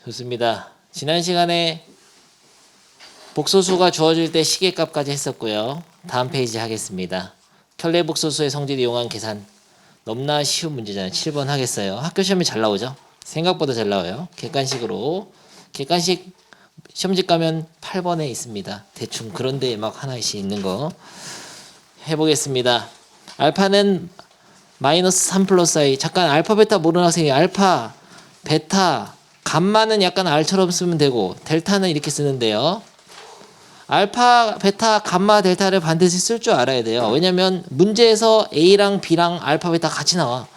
좋습니다. 지난 시간에 복소수가 주어질 때 시계값까지 했었고요. 다음 페이지 하겠습니다. 켤레 복소수의 성질을 이용한 계산. 너무나 쉬운 문제잖아요. 7번 하겠어요. 학교 시험이 잘 나오죠? 생각보다 잘 나와요. 객관식으로. 객관식 시험지 가면 8번에 있습니다. 대충 그런 데에 막 하나씩 있는 거 해보겠습니다. 알파는 마이너스 3 플러스 i. 잠깐 알파 베타 모르는 학생이 알파 베타 감마는 약간 r처럼 쓰면 되고 델타는 이렇게 쓰는데요. 알파 베타 감마 델타를 반드시 쓸 줄 알아야 돼요. 왜냐면 문제에서 a랑 b랑 알파 베타 같이 나와.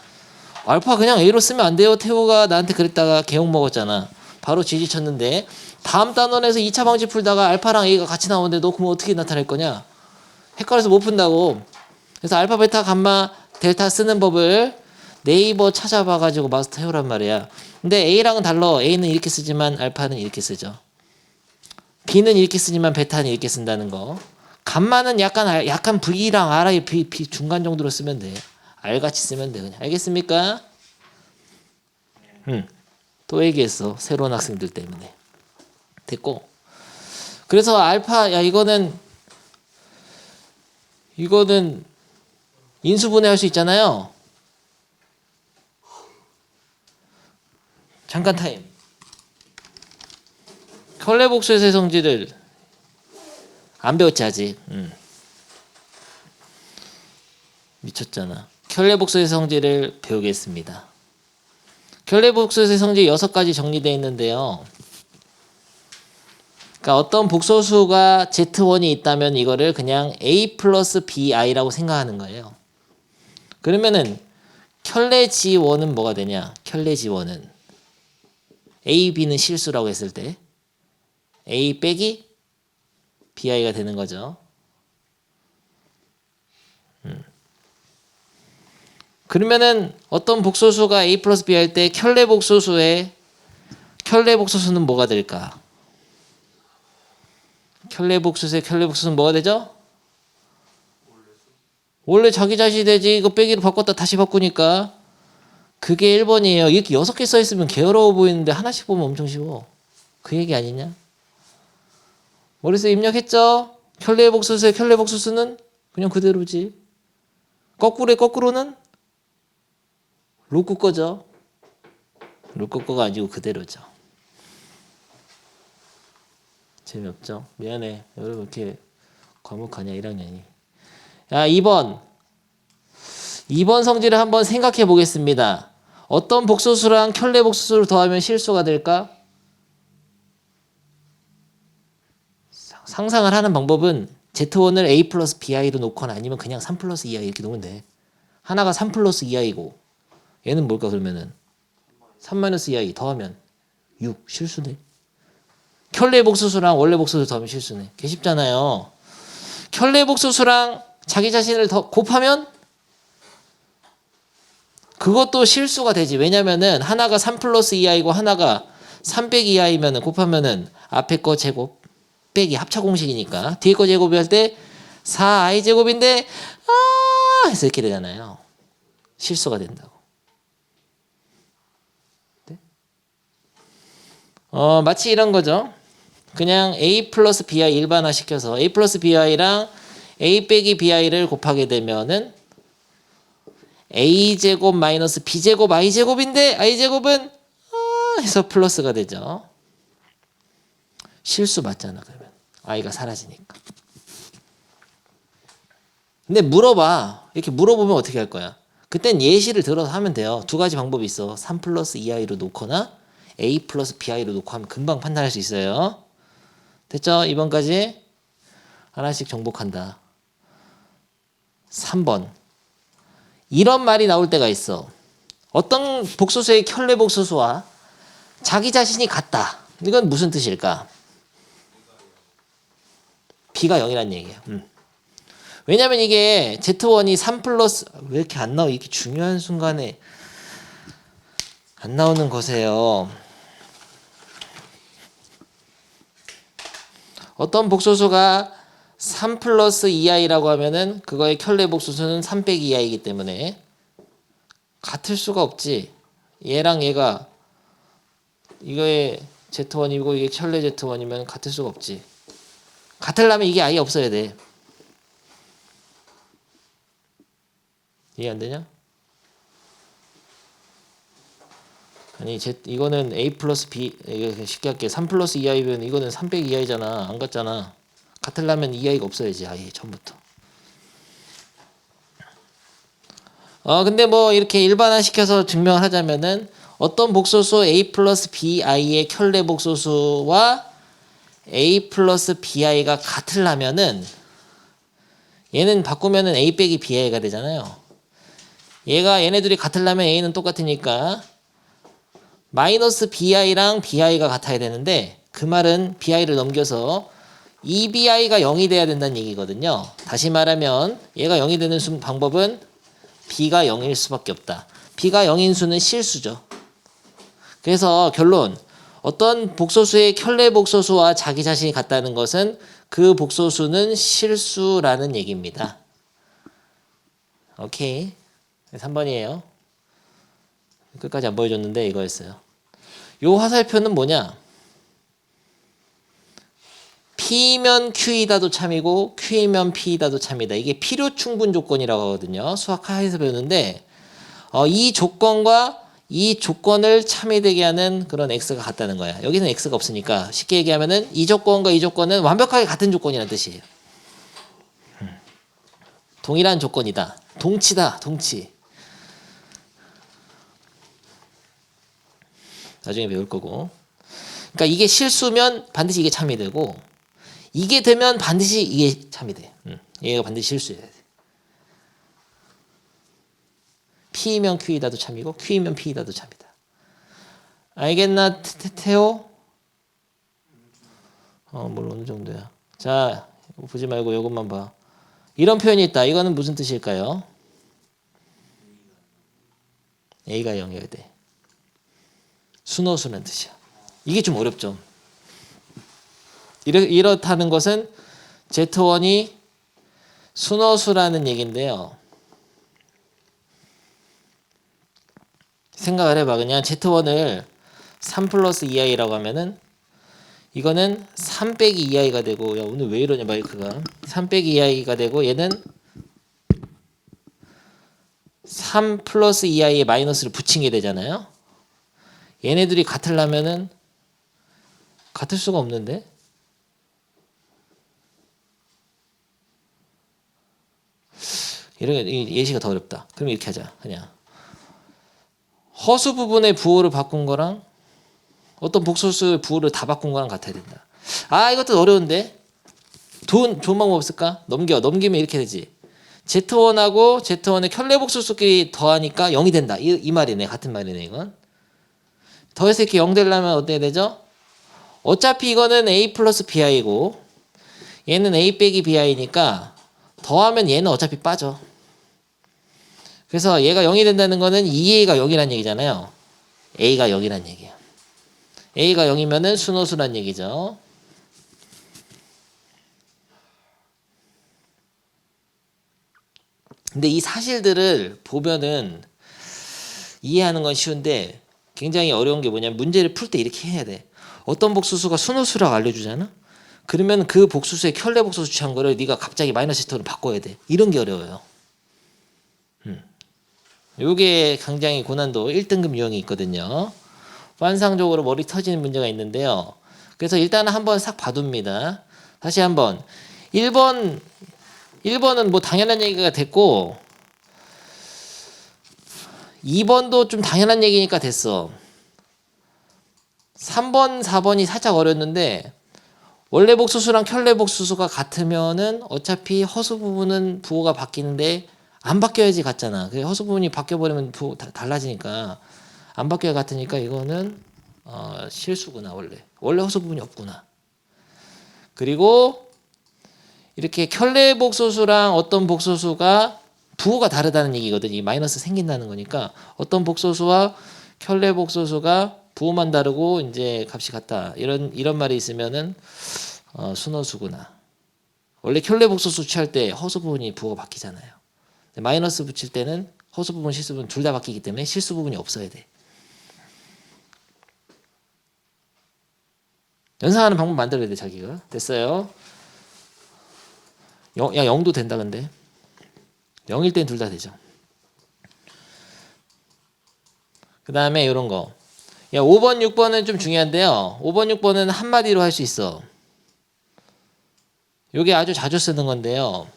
알파 그냥 a로 쓰면 안 돼요. 태호가 나한테 그랬다가 개욕 먹었잖아. 바로 지지쳤는데 다음 단원에서 2차 방지 풀다가 알파랑 a가 같이 나오는데 너 그럼 어떻게 나타낼 거냐? 헷갈려서 못 푼다고. 그래서 알파 베타 감마 델타 쓰는 법을 네이버 찾아봐가지고 마스터 해오란 말이야. 근데 a랑은 달라. a는 이렇게 쓰지만 알파는 이렇게 쓰죠. b는 이렇게 쓰지만 베타는 이렇게 쓴다는 거. 감마는 약간 v랑 r의 b 중간 정도로 쓰면 돼. r 같이 쓰면 돼. 그냥. 알겠습니까? 또 얘기했어. 새로운 학생들 때문에. 됐고. 그래서 알파 야 이거는 인수분해할 수 있잖아요. 잠깐 타임. 켤레 복소수의 성질을 안 배웠지 아직. 미쳤잖아. 켤레 복소수의 성질을 배우겠습니다. 켤레 복소수의 성질 6가지 정리되어 있는데요. 그러니까 어떤 복소수가 Z1이 있다면 이거를 그냥 A 플러스 BI라고 생각하는 거예요. 그러면은 켤레 G1은 뭐가 되냐? 켤레 G1은 A, B는 실수라고 했을 때 A 빼기 BI가 되는 거죠. 그러면은 어떤 복소수가 A 플러스 B 할 때 켤레 복소수는 뭐가 될까? 켤레 복소수는 뭐가 되죠? 원래 자기 자신이 되지. 이거 빼기로 바꿨다 다시 바꾸니까 그게 1번이에요. 이렇게 6개 써있으면 게으러워 보이는데 하나씩 보면 엄청 쉬워. 그 얘기 아니냐? 머릿속에 입력했죠? 켤레 복소수는 그냥 그대로지. 거꾸로는 로꾸 거죠. 로꾸 거가 아니고 그대로죠. 재미없죠? 미안해. 여러분 이렇게 과묵하냐 1학년이. 야 2번 성질을 한번 생각해 보겠습니다. 어떤 복소수랑 켤레 복소수를 더하면 실수가 될까? 상상을 하는 방법은 Z1을 A 플러스 BI로 놓거나 아니면 그냥 3 플러스 2I 이렇게 놓으면 돼. 하나가 3 플러스 2I고 얘는 뭘까 그러면은 3 마이너스 2I 더하면 6 실수네. 켤레 복소수랑 원래 복소수 더하면 실수네. 개 쉽잖아요. 켤레 복소수랑 자기 자신을 더 곱하면 그것도 실수가 되지. 왜냐면은 하나가 3 플러스 2i고 하나가 3 빼기 2i면은 곱하면은 앞에 거 제곱 빼기 합차 공식이니까 뒤에 거 제곱이 할 때 4i 제곱인데 해서 이렇게 되잖아요. 실수가 된다고. 네? 마치 이런 거죠. 그냥 a 플러스 bi 일반화 시켜서 a 플러스 bi랑 a 빼기 bi를 곱하게 되면은 a제곱 마이너스 b제곱 i제곱인데 i제곱은 해서 플러스가 되죠. 실수 맞잖아 그러면. i가 사라지니까. 근데 물어봐. 이렇게 물어보면 어떻게 할 거야? 그땐 예시를 들어서 하면 돼요. 2가지 방법이 있어. 3 플러스 2i로 놓거나 a 플러스 bi로 놓고 하면 금방 판단할 수 있어요. 됐죠? 이번까지 하나씩 정복한다. 3번. 이런 말이 나올 때가 있어. 어떤 복소수의 켤레 복소수와 자기 자신이 같다. 이건 무슨 뜻일까? B가 0이란 얘기야. 왜냐면 이게 Z1이 3 플러스 왜 이렇게 안 나와? 이렇게 중요한 순간에 안 나오는 거세요. 어떤 복소수가 3 플러스 2i라고 하면은 그거의 켤레 복소수는 3 빼기 2i이기 때문에 같을 수가 없지. 얘랑 얘가 이거의 Z1이고 이게 켤레 Z1이면 같을 수가 없지. 같으려면 이게 아예 없어야 돼. 이해 안 되냐? 아니 이거는 A 플러스 B, 이거 쉽게 할게. 3 플러스 2i면 이거는 3 빼기 2i잖아. 안 같잖아. 같으려면 2i가 없어야지 아예 처음부터. 근데 뭐 이렇게 일반화시켜서 증명을 하자면은 어떤 복소수 A 플러스 BI의 켤레 복소수와 A 플러스 BI가 같으려면은 얘는 바꾸면은 A 빼기 BI가 되잖아요. 얘네들이 같으려면 A는 똑같으니까 마이너스 BI랑 BI가 같아야 되는데 그 말은 BI를 넘겨서 EBI가 0이 돼야 된다는 얘기거든요. 다시 말하면 얘가 0이 되는 방법은 B가 0일 수밖에 없다. B가 0인 수는 실수죠. 그래서 결론, 어떤 복소수의 켤레 복소수와 자기 자신이 같다는 것은 그 복소수는 실수라는 얘기입니다. 오케이. 3번이에요. 끝까지 안 보여줬는데 이거였어요. 요 화살표는 뭐냐? P면 Q이다도 참이고 Q면 P이다도 참이다. 이게 필요 충분 조건이라고 하거든요. 수학 하에서 배우는데 이 조건과 이 조건을 참이되게 하는 그런 X가 같다는 거야. 여기는 X가 없으니까 쉽게 얘기하면은 이 조건과 이 조건은 완벽하게 같은 조건이라는 뜻이에요. 동일한 조건이다. 동치다. 동치. 나중에 배울 거고. 그러니까 이게 실수면 반드시 이게 참이 되고 이게 되면 반드시 이게 참이 돼. 얘가 반드시 실수해야 돼. P면 Q이다도 참이고 Q면 P이다도 참이다. 알겠나 태호? 뭘 어느 정도야. 자, 보지 말고 이것만 봐. 이런 표현이 있다. 이거는 무슨 뜻일까요? A가 0이어야 돼. 순호수라는 뜻이야. 이게 좀 어렵죠. 이렇다는 것은 Z1이 순호수라는 얘기인데요. 생각을 해봐. 그냥 Z1을 3 플러스 2i라고 하면은 이거는 3 빼기 2i가 되고, 야 오늘 왜 이러냐 마이크가. 3 빼기 2i가 되고 얘는 3 플러스 2i에 마이너스를 붙인 게 되잖아요. 얘네들이 같으려면은 같을 수가 없는데. 예시가 더 어렵다. 그럼 이렇게 하자. 그냥 허수 부분의 부호를 바꾼 거랑 어떤 복소수의 부호를 다 바꾼 거랑 같아야 된다. 이것도 어려운데. 좋은 방법 없을까? 넘기면 이렇게 되지. Z1하고 Z1의 켤레 복소수끼리 더하니까 0이 된다. 이 말이네. 같은 말이네 이건. 더해서 이렇게 0 되려면 어떻게 되죠? 어차피 이거는 A 플러스 BI고 얘는 A 빼기 BI니까 더하면 얘는 어차피 빠져. 그래서 얘가 0이 된다는 거는 2A가 0이란 얘기잖아요. A가 0이란 얘기야. A가 0이면은 순호수란 얘기죠. 근데 이 사실들을 보면은 이해하는 건 쉬운데 굉장히 어려운 게 뭐냐면 문제를 풀 때 이렇게 해야 돼. 어떤 복소수가 순호수라고 알려주잖아? 그러면 그 복소수의 켤레 복소수 취한 거를 네가 갑자기 마이너스 시터로 바꿔야 돼. 이런 게 어려워요. 요게 굉장히 고난도 1등급 유형이 있거든요. 환상적으로 머리 터지는 문제가 있는데요. 그래서 일단은 한번 싹 봐둡니다. 다시 한번 1번은 뭐 당연한 얘기가 됐고 2번도 좀 당연한 얘기니까 됐어. 3번, 4번이 살짝 어렵는데 원래 복소수랑 켤레 복소수가 같으면은 어차피 허수 부분은 부호가 바뀌는데 안 바뀌어야지 같잖아. 그 허수 부분이 바뀌어버리면 부호 달라지니까 안 바뀌어야 같으니까 이거는 실수구나. 원래 허수 부분이 없구나. 그리고 이렇게 켤레 복소수랑 어떤 복소수가 부호가 다르다는 얘기거든. 이 마이너스 생긴다는 거니까 어떤 복소수와 켤레 복소수가 부호만 다르고 이제 값이 같다. 이런 말이 있으면은 순호수구나. 원래 켤레 복소수 취할 때 허수 부분이 부호가 바뀌잖아요. 마이너스 붙일 때는 허수 부분, 실수 부분 둘 다 바뀌기 때문에 실수 부분이 없어야 돼. 연상하는 방법 만들어야 돼 자기가. 됐어요. 야 0도 된다 근데 0일 땐 둘 다 되죠. 그 다음에 이런 거. 야 5번 6번은 좀 중요한데요. 5번 6번은 한마디로 할 수 있어. 요게 아주 자주 쓰는 건데요.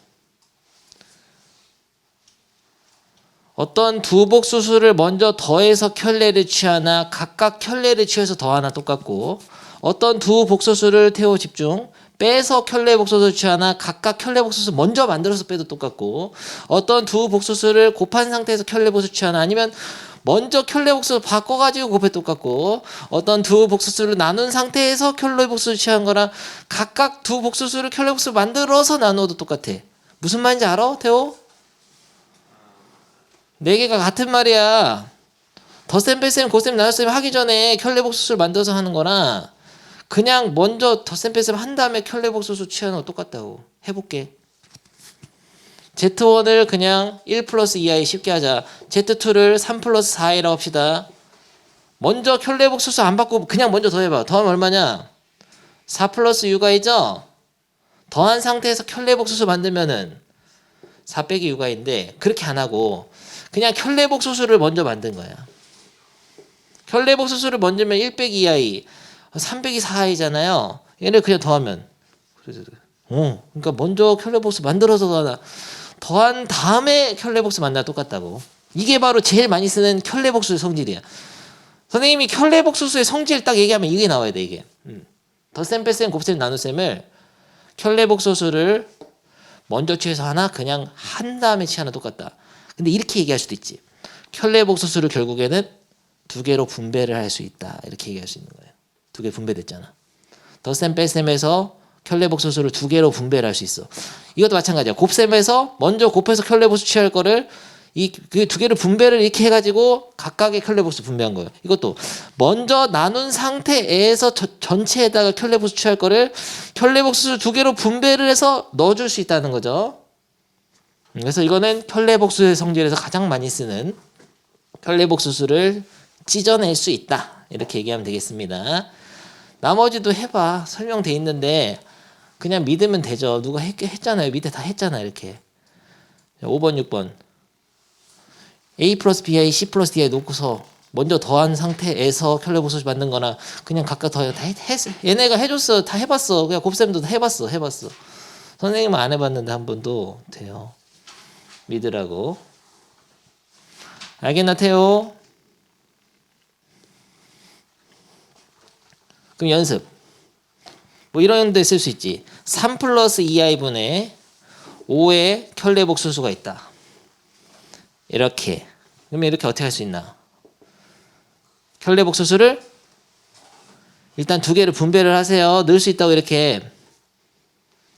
어떤 두 복수수를 먼저 더해서 켤레를 취하나 각각 켤레를 취해서 더하나 똑같고, 어떤 두 복수수를 태워 집중 빼서 켤레 복수수 취하나 각각 켤레 복수수 먼저 만들어서 빼도 똑같고, 어떤 두 복수수를 곱한 상태에서 켤레 복수 취하나 아니면 먼저 켤레 복수수 바꿔가지고 곱해 똑같고, 어떤 두 복수수를 나눈 상태에서 켤레 복수수 취한 거랑 각각 두 복수수를 켤레 복수 만들어서 나누어도 똑같아. 무슨 말인지 알아, 태호? 네 개가 같은 말이야. 덧셈, 뺄셈, 곱셈, 나눗셈 하기 전에 켤레복수수를 만들어서 하는 거랑 그냥 먼저 덧셈, 뺄셈 한 다음에 켤레복수수 취하는 거 똑같다고. 해볼게. Z1을 그냥 1 플러스 2i 쉽게 하자. Z2를 3 플러스 4i라고 합시다. 먼저 켤레복수수 안 받고 그냥 먼저 더해봐. 더하면 얼마냐? 4 플러스 6i죠? 더한 상태에서 켤레복수수 만들면은 4 빼기 6i인데 그렇게 안 하고 그냥 켤레복수수를 먼저 만든 거야. 켤레복수수를 먼저면 1 빼기 2i, 3 빼기 4i잖아요. 얘를 그냥 더하면. 그러니까 먼저 켤레복수 만들어서 더한 다음에 켤레복수 만나야 똑같다고. 이게 바로 제일 많이 쓰는 켤레복수의 성질이야. 선생님이 켤레복수수의 성질 딱 얘기하면 이게 나와야 돼 이게. 덧셈, 뺄셈, 곱셈, 나눗셈을 켤레복수수를 먼저 취해서 하나 그냥 한 다음에 취하나 똑같다. 근데 이렇게 얘기할 수도 있지. 켤레복수수를 결국에는 두 개로 분배를 할 수 있다. 이렇게 얘기할 수 있는 거예요. 두 개 분배됐잖아. 덧셈 뺄셈에서 켤레복수수를 두 개로 분배를 할 수 있어. 이것도 마찬가지야. 곱셈에서 먼저 곱해서 켤레복수 취할 거를 그 두 개를 분배를 이렇게 해가지고 각각의 켤레복수 분배한 거예요. 이것도 먼저 나눈 상태에서 전체에다가 켤레복수 취할 거를 켤레복수 두 개로 분배를 해서 넣어줄 수 있다는 거죠. 그래서 이거는 켤레복수의 성질에서 가장 많이 쓰는 켤레복수수를 찢어낼 수 있다. 이렇게 얘기하면 되겠습니다. 나머지도 해봐. 설명돼 있는데 그냥 믿으면 되죠. 누가 했잖아요. 밑에 다 했잖아. 이렇게. 5번 6번 A 플러스 BI C 플러스 DI 놓고서 먼저 더한 상태에서 켤레복수수 만든 거나 그냥 각각 더해. 다 했어. 얘네가 해줬어. 다 해봤어. 그냥 곱셈도 다 해봤어. 선생님은 안 해봤는데 한 번도 돼요. 믿으라고. 알겠나 태호? 그럼 연습. 뭐 이런 데 쓸 수 있지. 3 플러스 2i분의 5의 켤레복수수가 있다. 이렇게. 그러면 이렇게 어떻게 할 수 있나? 켤레복수수를 일단 두 개를 분배를 하세요. 넣을 수 있다고 이렇게.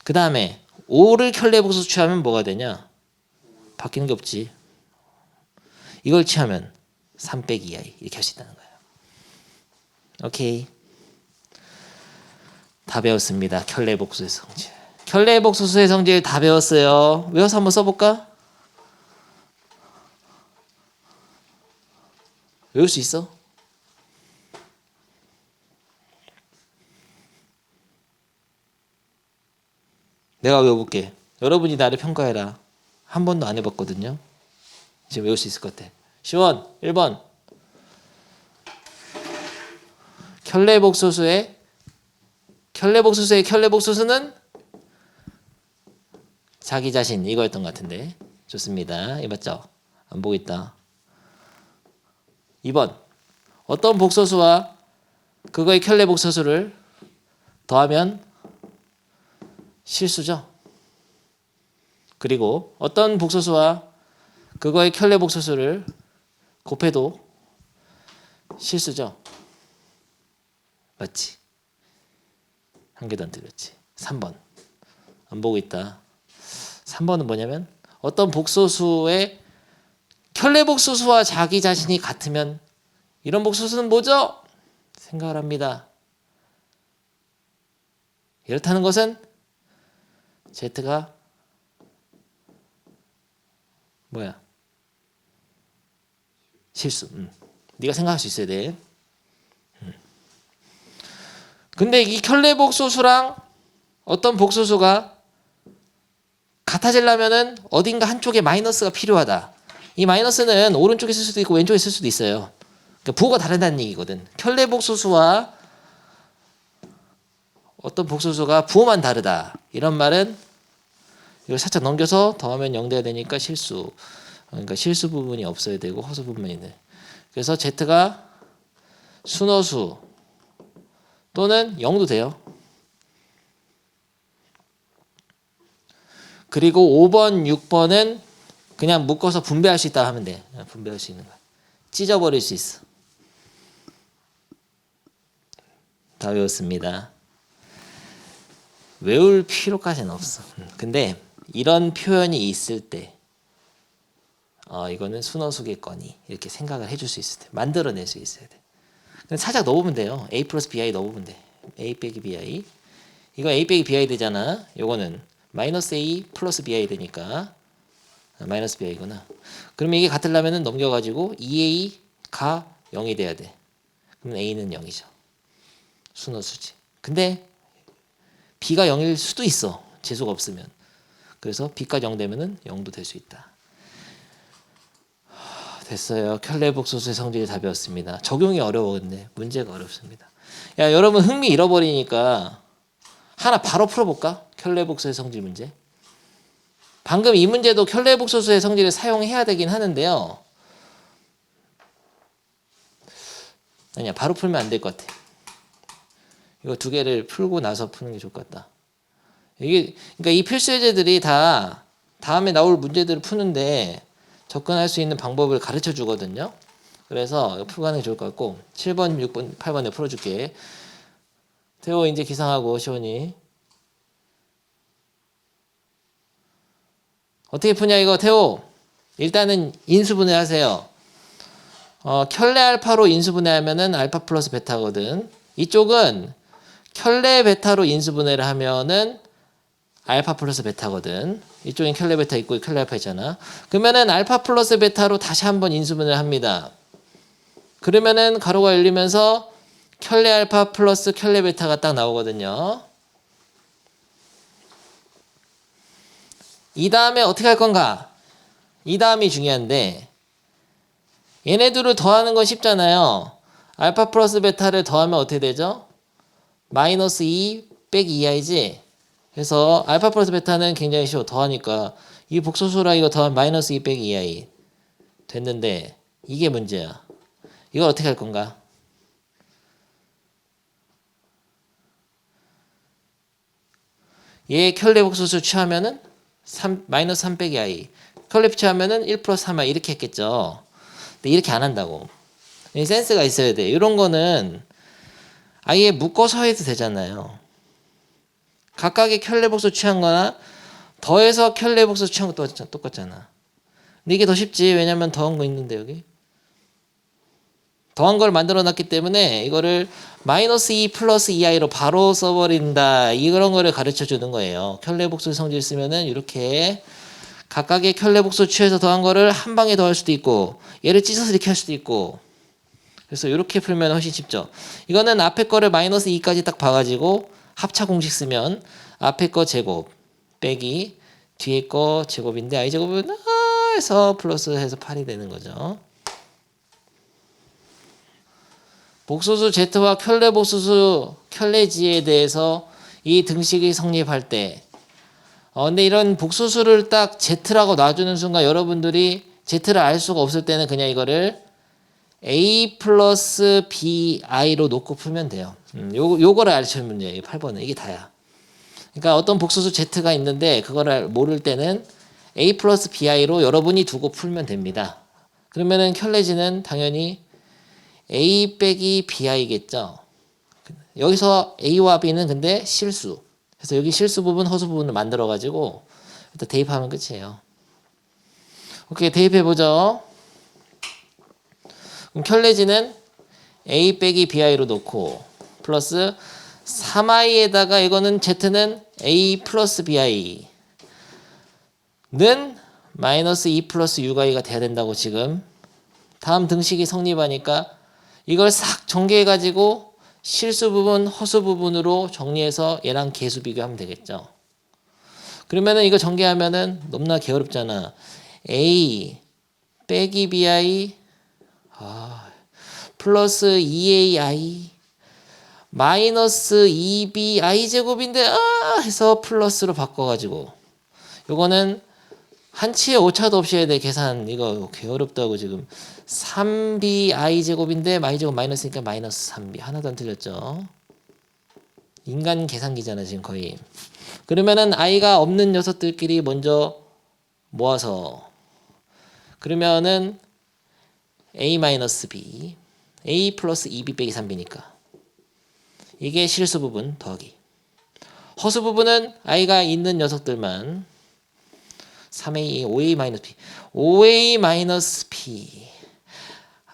그 다음에 5를 켤레복수수 취하면 뭐가 되냐? 바뀌는 게 없지. 이걸 취하면 3 빼기 2i 이렇게 할 수 있다는 거예요. 오케이. 다 배웠습니다. 켤레복수의 성질. 켤레복수수의 성질 다 배웠어요. 외워서 한번 써볼까? 외울 수 있어? 내가 외워볼게. 여러분이 나를 평가해라. 한 번도 안 해봤거든요. 지금 외울 수 있을 것 같아. 시원 1번 켤레복수수의 켤레복수수는 자기 자신 이거였던 것 같은데 좋습니다. 이거 맞죠? 안 보고 있다. 2번 어떤 복소수와 그거의 켤레복소수를 더하면 실수죠. 그리고 어떤 복소수와 그거의 켤레복소수를 곱해도 실수죠. 맞지? 한 개도 안 틀렸지. 3번 안 보고 있다. 3번은 뭐냐면 어떤 복소수의 켤레복소수와 자기 자신이 같으면 이런 복소수는 뭐죠? 생각을 합니다. 이렇다는 것은 Z가 뭐야? 실수. 네가 생각할 수 있어야 돼. 근데 이 켤레 복소수랑 어떤 복소수가 같아지려면은 어딘가 한쪽에 마이너스가 필요하다. 이 마이너스는 오른쪽에 쓸 수도 있고 왼쪽에 쓸 수도 있어요. 그러니까 부호가 다르다는 얘기거든. 켤레 복소수와 어떤 복소수가 부호만 다르다. 이런 말은 이걸 살짝 넘겨서 더하면 0 돼야 되니까 실수. 그러니까 실수 부분이 없어야 되고 허수 부분이 있네. 그래서 Z가 순허수 또는 0도 돼요. 그리고 5번, 6번은 그냥 묶어서 분배할 수 있다 하면 돼. 분배할 수 있는 거야. 찢어버릴 수 있어. 다 외웠습니다. 외울 필요까지는 없어. 근데 이런 표현이 있을 때 이거는 순허수겠거니 이렇게 생각을 해줄 수 있을 때 만들어낼 수 있어야 돼. 그냥 살짝 넣어보면 돼요. A 플러스 BI 넣어보면 돼. A 빼기 BI. 이거 A 빼기 BI 되잖아. 요거는 마이너스 A 플러스 BI 되니까 마이너스 BI구나. 그러면 이게 같으려면 넘겨가지고 2A가 0이 돼야 돼. 그럼 A는 0이죠. 순허수지. 근데 B가 0일 수도 있어. 재수가 없으면. 그래서 B가 0 되면은 0도 될 수 있다. 됐어요. 켤레 복소수의 성질을 다 배웠습니다. 적용이 어려웠는데 문제가 어렵습니다. 야, 여러분 흥미 잃어버리니까 하나 바로 풀어볼까? 켤레 복소수의 성질 문제. 방금 이 문제도 켤레 복소수의 성질을 사용해야 되긴 하는데요. 아니야, 바로 풀면 안 될 것 같아. 이거 두 개를 풀고 나서 푸는 게 좋을 것 같다. 이게 그러니까 이 필수 예제들이 다 다음에 나올 문제들을 푸는데 접근할 수 있는 방법을 가르쳐 주거든요. 그래서 풀고 가는 게 좋을 것 같고 7번, 6번, 8번에 풀어줄게. 태호 이제 기상하고 시원이 어떻게 푸냐 이거 태호. 일단은 인수분해 하세요. 켤레 알파로 인수분해하면은 알파 플러스 베타거든. 이쪽은 켤레 베타로 인수분해를 하면은 알파 플러스 베타거든. 이쪽엔 켤레 베타 있고 켤레 알파 있잖아. 그러면은 알파 플러스 베타로 다시 한번 인수분해를 합니다. 그러면은 가로가 열리면서 켤레 알파 플러스 켤레 베타가 딱 나오거든요. 이 다음에 어떻게 할 건가? 이 다음이 중요한데 얘네들을 더하는 건 쉽잖아요. 알파 플러스 베타를 더하면 어떻게 되죠? 마이너스 2 빼기 2i지. 그래서 알파 플러스 베타는 굉장히 쉬워. 더하니까 이 복소수랑 이거 더하면 마이너스 2 빼기 2i 됐는데 이게 문제야. 이걸 어떻게 할 건가? 얘 켤레 복소수 취하면은 마이너스 3 빼기 i. 켤레 취하면은 1 플러스 3i 이렇게 했겠죠. 근데 이렇게 안 한다고. 센스가 있어야 돼. 이런 거는 아예 묶어서 해도 되잖아요. 각각의 켤레 복수 취한 거나 더해서 켤레 복수 취한 것도 똑같잖아. 근데 이게 더 쉽지. 왜냐면 더한 거 있는데 여기. 더한 걸 만들어 놨기 때문에 이거를 마이너스 2 플러스 2i로 바로 써버린다. 이런 거를 가르쳐 주는 거예요. 켤레 복수 성질 쓰면은 이렇게 각각의 켤레 복수 취해서 더한 거를 한 방에 더할 수도 있고 얘를 찢어서 이렇게 할 수도 있고 그래서 이렇게 풀면 훨씬 쉽죠. 이거는 앞에 거를 마이너스 2까지 딱 봐가지고 합차 공식 쓰면 앞에 거 제곱 빼기 뒤에 거 제곱인데 i 제곱은 해서 플러스 해서 8이 되는 거죠. 복소수 Z와 켤레 복소수 켤레지에 대해서 이 등식이 성립할 때 근데 이런 복소수를 딱 Z라고 놔주는 순간 여러분들이 Z를 알 수가 없을 때는 그냥 이거를 A 플러스 BI로 놓고 풀면 돼요. 요거를 알려주는 문제예요. 8번은. 이게 다야. 그러니까 어떤 복소수 Z가 있는데 그거를 모를 때는 A 플러스 BI로 여러분이 두고 풀면 됩니다. 그러면은 켤레지는 당연히 A 빼기 BI겠죠. 여기서 A와 B는 근데 실수. 그래서 여기 실수 부분, 허수 부분을 만들어가지고 일단 대입하면 끝이에요. 오케이, 대입해보죠. 그럼 켤레지는 A 빼기 BI로 놓고 플러스 3i에다가 이거는 Z는 A 플러스 BI는 마이너스 2 플러스 6i가 돼야 된다고 지금 다음 등식이 성립하니까 이걸 싹 전개해가지고 실수 부분, 허수 부분으로 정리해서 얘랑 개수 비교하면 되겠죠. 그러면은 이거 전개하면은 너무나 게으릅잖아. A 빼기 BI 플러스 2AI 마이너스 2BI 제곱인데 해서 플러스로 바꿔가지고 요거는 한치의 오차도 없이 해야 돼. 계산 이거 게으릅다고 지금 3BI 제곱인데 마이 제곱 마이너스니까 마이너스 3B 하나도 안 틀렸죠. 인간 계산기잖아 지금 거의. 그러면은 i가 없는 녀석들끼리 먼저 모아서 그러면은 a-b a 플러스 2b 빼기 3b니까 이게 실수 부분 더하기. 허수 부분은 i가 있는 녀석들만 3a, 5a 마이너스 p 5a 마이너스 p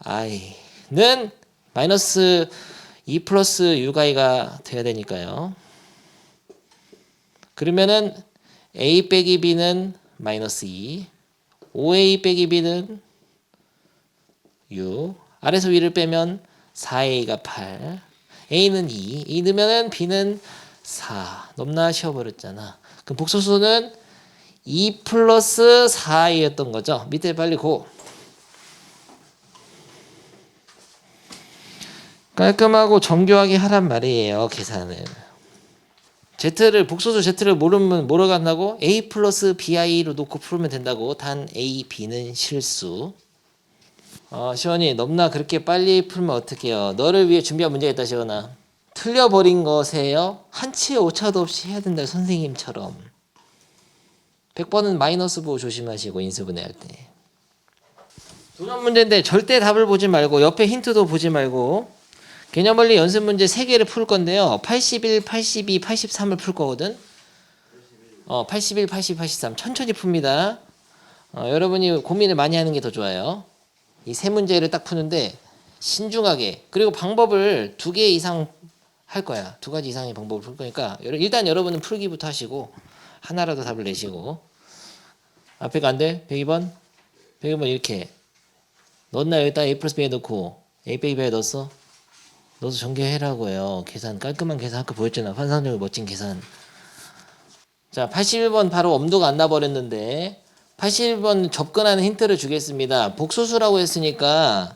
i는 마이너스 2 플러스 6i가 돼야 되니까요. 그러면은 a 빼기 b는 마이너스 2 5a 빼기 b는 6 아래서 위를 빼면 4a가 8 a는 2 넣으면 b는 4 넘나 쉬어버렸잖아. 그럼 복소수는 2 플러스 4i였던 거죠. 밑에 빨리 고. 깔끔하고 정교하게 하란 말이에요. 계산을. Z를 복소수 Z를 모르면 뭐로 간다고? A 플러스 BI로 놓고 풀면 된다고. 단 A, B는 실수. 시원이 넘나 그렇게 빨리 풀면 어떡해요. 너를 위해 준비한 문제가 있다 시원아. 틀려버린 것에요. 한치의 오차도 없이 해야 된다 선생님처럼. 100번은 마이너스 보고 조심하시고 인수분해 할 때. 도전 문제인데 절대 답을 보지 말고 옆에 힌트도 보지 말고 개념원리 연습 문제 3개를 풀 건데요. 81, 82, 83을 풀 거거든. 81, 80, 83 천천히 풉니다. 여러분이 고민을 많이 하는 게 더 좋아요. 이 세 문제를 딱 푸는데 신중하게 그리고 방법을 2개 이상 할 거야. 2가지 이상의 방법을 풀 거니까 일단 여러분은 풀기부터 하시고 하나라도 답을 내시고 앞에가 안 돼? 102번? 102번 이렇게 넣었나 여기다 A 플러스 B에 넣고 A 빼기 B에 넣었어? 너도 전개해라고요. 계산 깔끔한 계산 아까 보였잖아. 환상적으로 멋진 계산. 자 81번 바로 엄두가 안 나버렸는데 81번 접근하는 힌트를 주겠습니다. 복소수라고 했으니까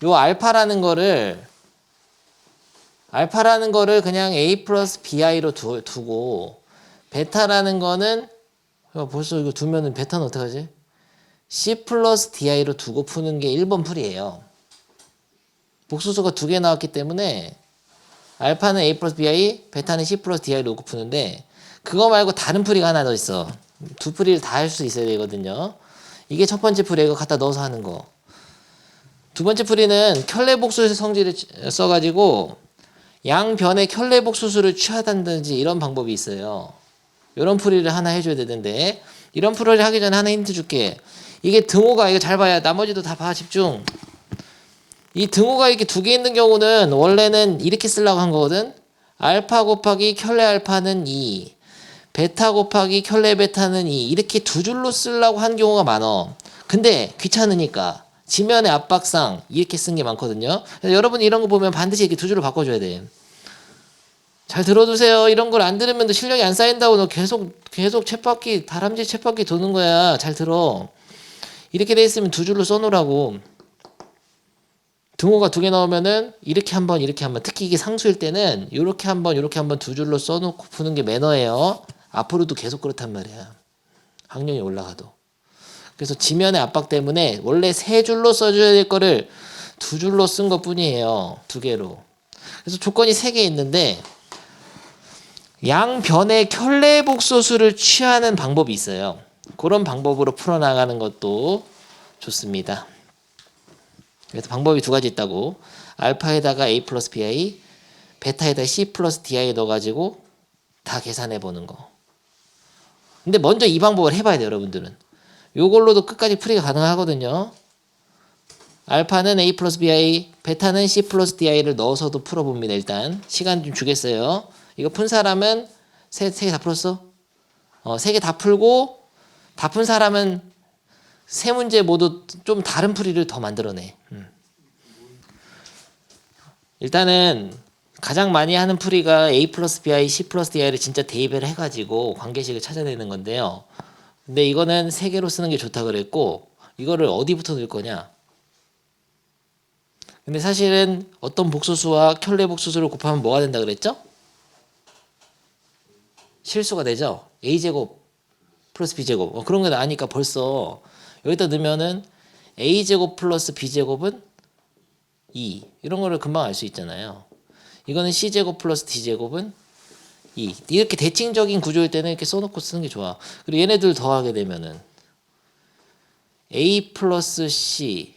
요 알파라는 거를 그냥 A 플러스 BI로 두고 베타라는 거는 벌써 이거 두면은 베타는 어떡하지? C 플러스 DI로 두고 푸는 게 1번 풀이에요. 복소수가 2개 나왔기 때문에 알파는 A 플러스 BI, 베타는 C 플러스 DI로 놓고 푸는데 그거 말고 다른 풀이가 하나 더 있어. 2풀이를 다 할 수 있어야 되거든요. 이게 첫 번째 풀이 이거 갖다 넣어서 하는 거. 두 번째 풀이는 켤레복수의 성질을 써가지고 양변의 켤레복수수를 취하다든지 이런 방법이 있어요. 이런 풀이를 하나 해줘야 되는데 이런 풀이를 하기 전에 하나 힌트 줄게. 이게 등호가 이거 잘 봐야 나머지도 다 봐 집중. 이 등호가 이렇게 2개 있는 경우는 원래는 이렇게 쓰려고 한 거거든. 알파 곱하기 켤레 알파는 2 베타 곱하기 켤레 베타는 2 이렇게 2줄로 쓰려고 한 경우가 많어. 근데 귀찮으니까 지면의 압박상 이렇게 쓴 게 많거든요. 그래서 여러분이 이런 거 보면 반드시 이렇게 2줄로 바꿔줘야 돼. 잘 들어두세요. 이런 걸 안 들으면 너 실력이 안 쌓인다고 너 계속 쳇바퀴 다람쥐 쳇바퀴 도는 거야. 잘 들어. 이렇게 돼 있으면 2줄로 써놓으라고. 등호가 2개 나오면은 이렇게 한번 특히 이게 상수일 때는 이렇게 한번 2줄로 써놓고 푸는 게 매너예요. 앞으로도 계속 그렇단 말이야. 학년이 올라가도. 그래서 지면의 압박 때문에 원래 3줄로 써줘야 될 거를 2줄로 쓴 것 뿐이에요. 2개로. 그래서 조건이 3개 있는데 양변의 켤레복소수를 취하는 방법이 있어요. 그런 방법으로 풀어나가는 것도 좋습니다. 그래서 방법이 2가지 있다고. 알파에다가 A 플러스 BI, 베타에다가 C 플러스 DI 넣어가지고 다 계산해보는 거. 근데 먼저 이 방법을 해봐야 돼요, 여러분들은. 요걸로도 끝까지 풀이가 가능하거든요. 알파는 A 플러스 BI, 베타는 C 플러스 DI를 넣어서도 풀어봅니다, 일단. 시간 좀 주겠어요. 이거 푼 사람은 3개 다 풀었어? 3개 다 풀고, 다 푼 사람은 3문제 모두 좀 다른 풀이를 더 만들어내. 일단은 가장 많이 하는 풀이가 a 플러스 bi, c 플러스 di를 진짜 대입을 해가지고 관계식을 찾아내는 건데요. 근데 이거는 세 개로 쓰는 게 좋다 그랬고 이거를 어디부터 넣을 거냐? 근데 사실은 어떤 복소수와 켤레 복소수를 곱하면 뭐가 된다 그랬죠? 실수가 되죠. a제곱 플러스 b제곱 그런 거 나니까 벌써 여기다 넣으면은 a제곱 플러스 b제곱은 2 이런 거를 금방 알 수 있잖아요. 이거는 c제곱 플러스 d제곱은 2 이렇게 대칭적인 구조일 때는 이렇게 써놓고 쓰는 게 좋아. 그리고 얘네들 더하게 되면은 a 플러스 c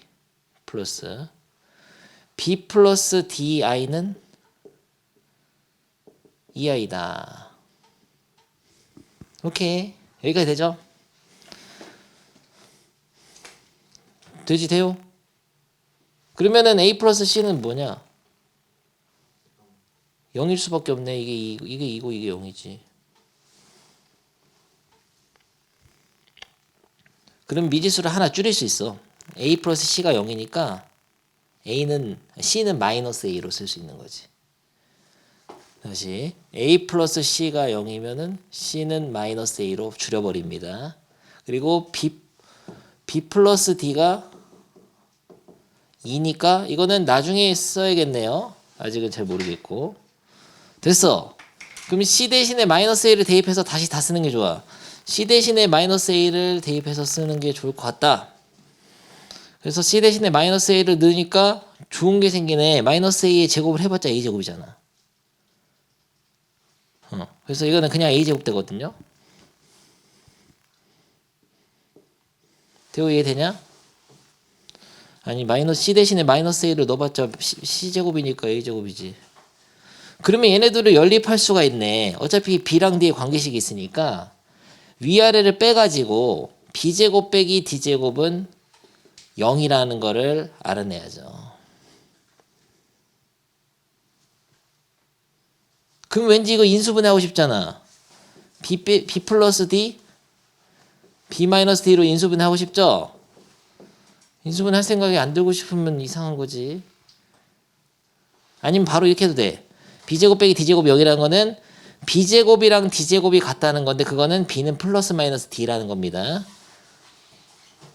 플러스 b 플러스 di는 2i다. 오케이 여기까지 되죠? 돼요? 그러면은 a 플러스 c는 뭐냐? 0일 수밖에 없네. 이게 2고 이게 0이지. 그럼 미지수를 하나 줄일 수 있어. a 플러스 c가 0이니까 c는 마이너스 a로 쓸 수 있는 거지. 다시 a 플러스 c가 0이면은 c는 마이너스 a로 줄여버립니다. 그리고 b 플러스 d가 2니까 이거는 나중에 써야겠네요. 아직은 잘 모르겠고. 됐어. 그럼 c 대신에 마이너스 a를 대입해서 다시 다 쓰는 게 좋아. c 대신에 마이너스 a를 대입해서 쓰는 게 좋을 것 같다. 그래서 c 대신에 마이너스 a를 넣으니까 좋은 게 생기네. 마이너스 a의 제곱을 해봤자 a제곱이잖아. 그래서 이거는 그냥 a제곱 되거든요. 대호 이해되냐? 아니 c 대신에 마이너스 a를 넣어봤자 c제곱이니까 a제곱이지. 그러면 얘네들을 연립할 수가 있네. 어차피 b랑 d의 관계식이 있으니까 위아래를 빼가지고 b제곱 빼기 d제곱은 0이라는 거를 알아내야죠. 그럼 왠지 이거 인수분해하고 싶잖아. b 플러스 d, b 마이너스 d로 인수분해하고 싶죠? 인수분해할 생각이 안 들고 싶으면 이상한 거지. 아니면 바로 이렇게 해도 돼. b제곱 빼기 d제곱 0이라는 거는 b제곱이랑 d제곱이 같다는 건데 그거는 b는 플러스 마이너스 d라는 겁니다.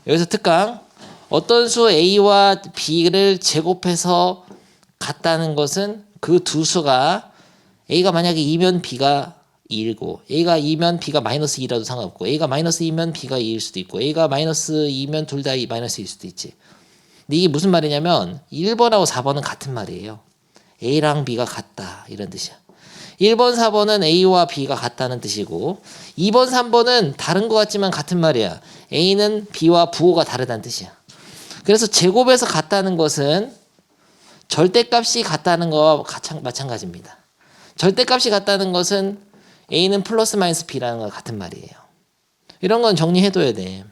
여기서 특강. 어떤 수 a와 b를 제곱해서 같다는 것은 그 두 수가 a가 만약에 2면 b가 2이고 a가 2면 b가 마이너스 2라도 상관없고 a가 마이너스 2면 b가 2일 수도 있고 a가 마이너스 2면 둘 다 마이너스 2일 수도 있지. 근데 이게 무슨 말이냐면 1번하고 4번은 같은 말이에요. a랑 b가 같다 이런 뜻이야. 1번 4번은 a와 b가 같다는 뜻이고 2번 3번은 다른 것 같지만 같은 말이야. a는 b와 부호가 다르다는 뜻이야. 그래서 제곱에서 같다는 것은 절대값이 같다는 거와 마찬가지입니다. 절대값이 같다는 것은 a는 플러스 마이너스 b라는 거 같은 말이에요. 이런 건 정리해둬야 돼.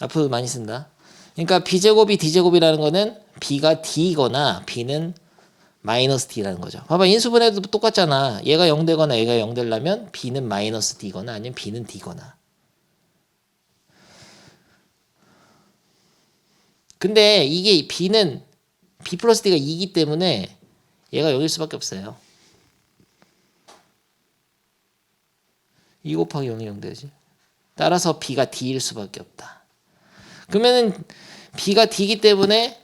앞으로 많이 쓴다. 그러니까 b제곱이 d제곱이라는 거는 b가 d거나 b는 마이너스 d라는 거죠. 봐봐 인수분해도 똑같잖아. 얘가 0 되거나 얘가 0 되려면 b는 마이너스 d거나 아니면 b는 d거나. 근데 이게 b는 b 플러스 d가 2이기 때문에 얘가 0일 수밖에 없어요. 2 곱하기 0이 0 되지. 따라서 b가 d일 수밖에 없다. 그러면은 b가 d이기 때문에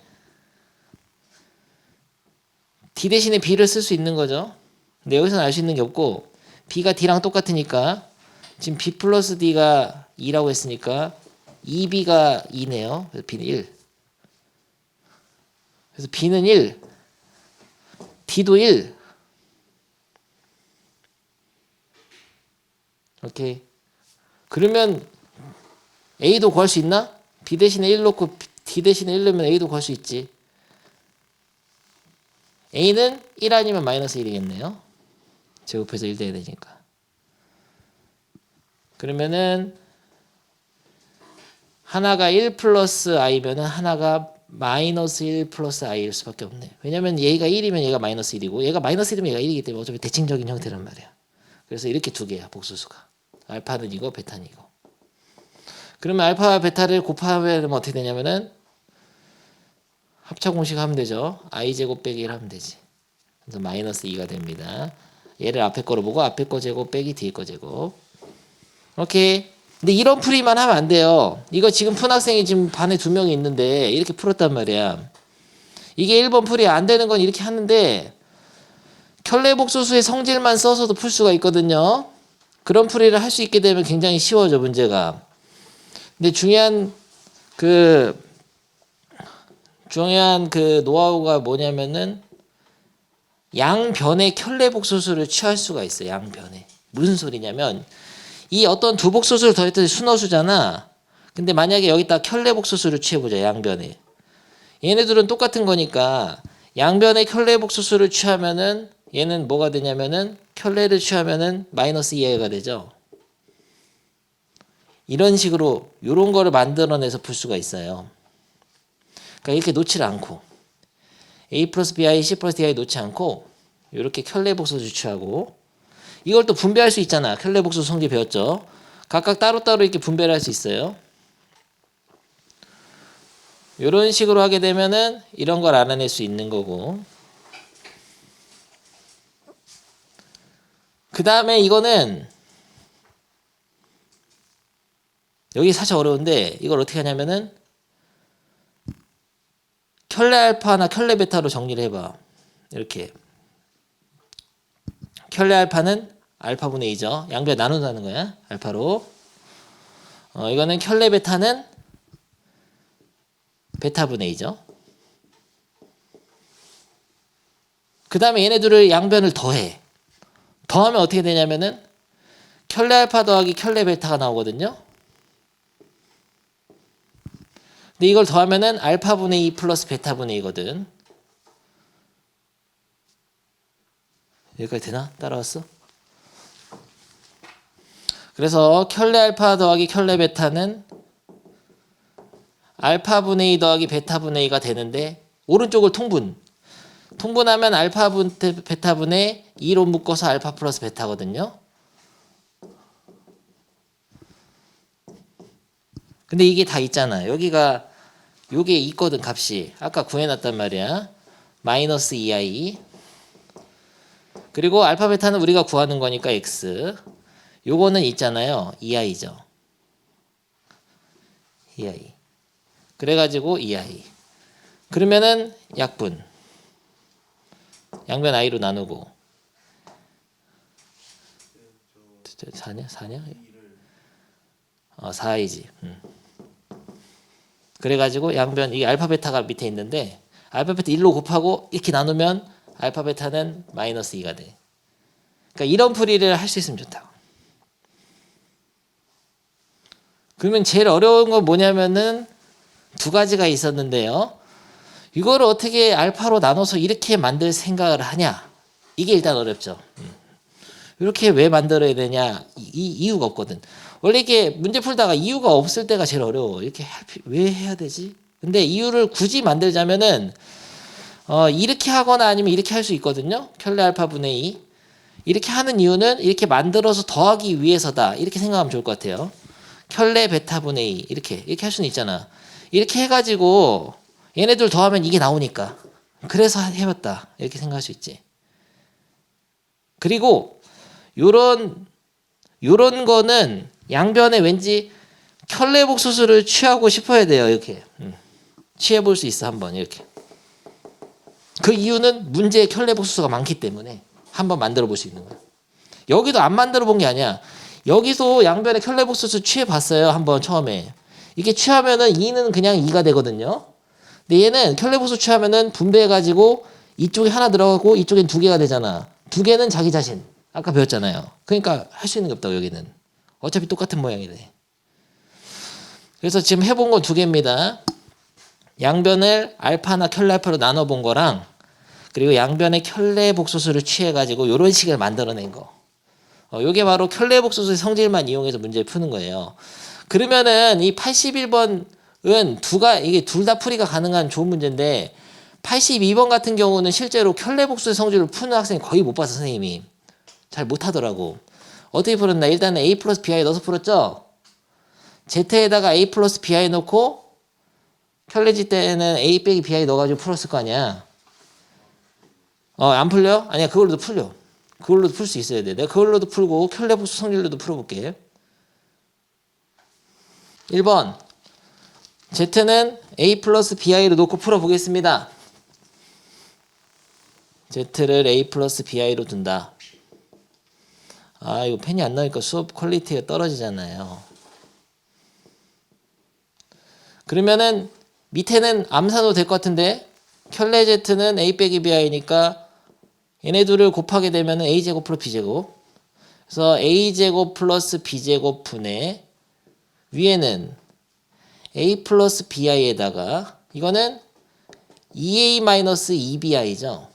d 대신에 b를 쓸 수 있는 거죠. 근데 여기서는 알 수 있는 게 없고 b가 d랑 똑같으니까 지금 b 플러스 d가 2라고 했으니까 2b가 2네요. 그래서 b는 1. 그래서 b는 1, d도 1. 오케이. 그러면 a도 구할 수 있나? b 대신에 1 놓고 d 대신에 1 넣으면 a도 구할 수 있지. a는 1 아니면 마이너스 1이겠네요. 제곱해서 1 돼야 되니까. 그러면은 하나가 1 플러스 i면은 하나가 마이너스 1 플러스 i일 수밖에 없네. 왜냐면 얘가 1이면 얘가 마이너스 1이고 얘가 마이너스 1이면 얘가 1이기 때문에 어차피 대칭적인 형태란 말이야. 그래서 이렇게 두 개야 복수수가. 알파는 이거 베타는 이거. 그러면 알파와 베타를 곱하면 어떻게 되냐면은 합차 공식 하면 되죠. i제곱 빼기 1 하면 되지. 그래서 마이너스 2가 됩니다. 얘를 앞에 거로 보고 앞에 거 제곱 빼기 뒤에 거 제곱. 오케이. 근데 이런 풀이만 하면 안 돼요. 이거 지금 푼 학생이 지금 반에 2명이 있는데 이렇게 풀었단 말이야. 이게 1번 풀이 안 되는 건 이렇게 하는데 켤레복소수의 성질만 써서도 풀 수가 있거든요. 그런 풀이를 할 수 있게 되면 굉장히 쉬워져 문제가. 근데 중요한 그 노하우가 뭐냐면은 양변의 켤레복소수를 취할 수가 있어요. 양변에. 무슨 소리냐면 이 어떤 두 복소수를 더했더니 순어수잖아. 근데 만약에 여기다 켤레복소수를 취해보자. 양변에. 얘네들은 똑같은 거니까 양변의 켤레복소수를 취하면은 얘는 뭐가 되냐면은 켤레를 취하면은 마이너스 2a가 되죠. 이런 식으로 이런 거를 만들어내서 풀 수가 있어요. 그러니까 이렇게 놓지를 않고 a 플러스 bi, c 플러스 di 놓지 않고 이렇게 켤레복소수 취하고 이걸 또 분배할 수 있잖아. 켤레복소수 성질 배웠죠. 각각 따로따로 이렇게 분배를 할 수 있어요. 이런 식으로 하게 되면은 이런 걸 알아낼 수 있는 거고. 그 다음에 이거는 여기 사실 어려운데 이걸 어떻게 하냐면은 켤레 알파나 켤레 베타로 정리를 해봐. 이렇게 켤레 알파는 알파분의 A죠. 양변 나눈다는 거야. 알파로. 이거는 켤레 베타는 베타분의 A죠. 그 다음에 얘네들을 양변을 더해. 더하면 어떻게 되냐면은 켤레 알파 더하기 켤레 베타가 나오거든요. 근데 이걸 더하면은 알파분의 2 플러스 베타분의 2거든. 여기까지 되나? 따라왔어? 그래서 켤레 알파 더하기 켤레 베타는 알파분의 2 더하기 베타분의 2가 되는데 오른쪽을 통분하면 알파분 베타분의 2로 묶어서 알파 플러스 베타거든요. 근데 이게 다 있잖아. 여기가 요게 있거든 값이. 아까 구해놨단 말이야. 마이너스 2i 그리고 알파 베타는 우리가 구하는 거니까 x 요거는 있잖아요. 2i죠. 2i 그래가지고 2i 그러면은 약분 양변 i로 나누고 4냐? 4i지. 그래가지고 양변 이게 알파 베타가 밑에 있는데 알파 베타 1로 곱하고 이렇게 나누면 알파 베타는 마이너스 2가 돼. 그러니까 이런 풀이를 할 수 있으면 좋다. 그러면 제일 어려운 건 뭐냐면은 두 가지가 있었는데요. 이거를 어떻게 알파로 나눠서 이렇게 만들 생각을 하냐. 이게 일단 어렵죠. 이렇게 왜 만들어야 되냐. 이유가 없거든. 원래 이게 문제 풀다가 이유가 없을 때가 제일 어려워. 이렇게 왜 해야 되지? 근데 이유를 굳이 만들자면은 이렇게 하거나 아니면 이렇게 할 수 있거든요. 켤레 알파 분의 2. 이렇게 하는 이유는 이렇게 만들어서 더하기 위해서다. 이렇게 생각하면 좋을 것 같아요. 켤레 베타 분의 2. 이렇게 할 수는 있잖아. 이렇게 해가지고 얘네들 더하면 이게 나오니까. 그래서 해봤다. 이렇게 생각할 수 있지. 그리고 요런 거는 양변에 왠지 켤레 복소수를 취하고 싶어야 돼요. 이렇게 취해볼 수 있어 한번 이렇게. 그 이유는 문제에 켤레 복소수가 많기 때문에 한번 만들어 볼 수 있는 거야. 여기도 안 만들어 본 게 아니야. 여기서 양변에 켤레 복소수 취해봤어요. 한번 처음에. 이게 취하면은 2는 그냥 2가 되거든요. 근데 얘는 켤레 복소수 취하면은 분배해가지고 이쪽에 하나 들어가고 이쪽엔 2개가 되잖아. 2개는 자기 자신. 아까 배웠잖아요. 그러니까 할 수 있는 게 없다고 여기는. 어차피 똑같은 모양이네. 그래서 지금 해본 건 2개입니다. 양변을 알파나 켤레 알파로 나눠본 거랑 그리고 양변의 켤레 복소수를 취해가지고 이런 식을 만들어낸 거. 요게 바로 켤레 복소수의 성질만 이용해서 문제를 푸는 거예요. 그러면은 이 81번은 이게 둘 다 풀이가 가능한 좋은 문제인데 82번 같은 경우는 실제로 켤레 복소수의 성질을 푸는 학생이 거의 못 봤어 선생님이. 잘 못하더라고. 어떻게 풀었나? 일단은 a 플러스 bi 넣어서 풀었죠? z에다가 a 플러스 bi 넣고 켤레지 때는 A 빼기 BI 넣어가지고 풀었을 거 아니야. 안 풀려? 아니야, 그걸로도 풀려. 그걸로도 풀 수 있어야 돼. 내가 그걸로도 풀고 켤레복수 성질로도 풀어볼게. 1번 Z는 A 플러스 BI로 놓고 풀어보겠습니다. Z를 A 플러스 BI로 둔다. 이거 펜이 안 나오니까 수업 퀄리티가 떨어지잖아요. 그러면은 밑에는 암산도 될 것 같은데 켤레 Z는 A 빼기 BI니까 얘네 둘을 곱하게 되면 A제곱 플러스 B제곱. 그래서 A제곱 플러스 B제곱 분의 위에는 A 플러스 BI에다가 이거는 2A 마이너스 2BI죠.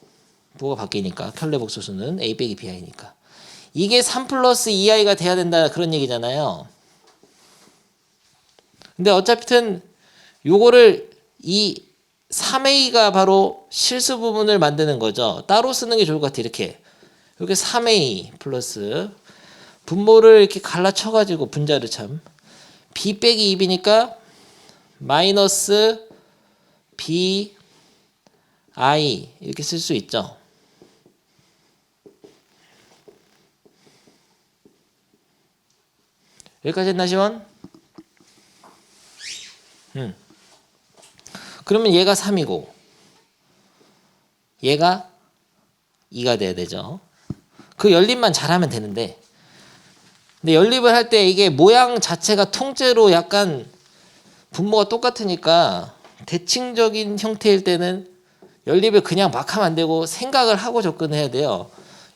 뭐가 바뀌니까 켤레 복소수는 A 빼기 BI니까. 이게 3 플러스 2i가 돼야 된다 그런 얘기잖아요. 근데 어차피든 요거를 이 3a가 바로 실수 부분을 만드는 거죠. 따로 쓰는 게 좋을 것 같아. 이렇게 3a 플러스 분모를 이렇게 갈라쳐가지고 분자를 참 b 빼기 2b니까 마이너스 bi 이렇게 쓸 수 있죠. 여기까지 했나 시원? 그러면 얘가 3이고 얘가 2가 돼야 되죠. 그 연립만 잘하면 되는데 근데 연립을 할 때 이게 모양 자체가 통째로 약간 분모가 똑같으니까 대칭적인 형태일 때는 연립을 그냥 막 하면 안 되고 생각을 하고 접근해야 돼요.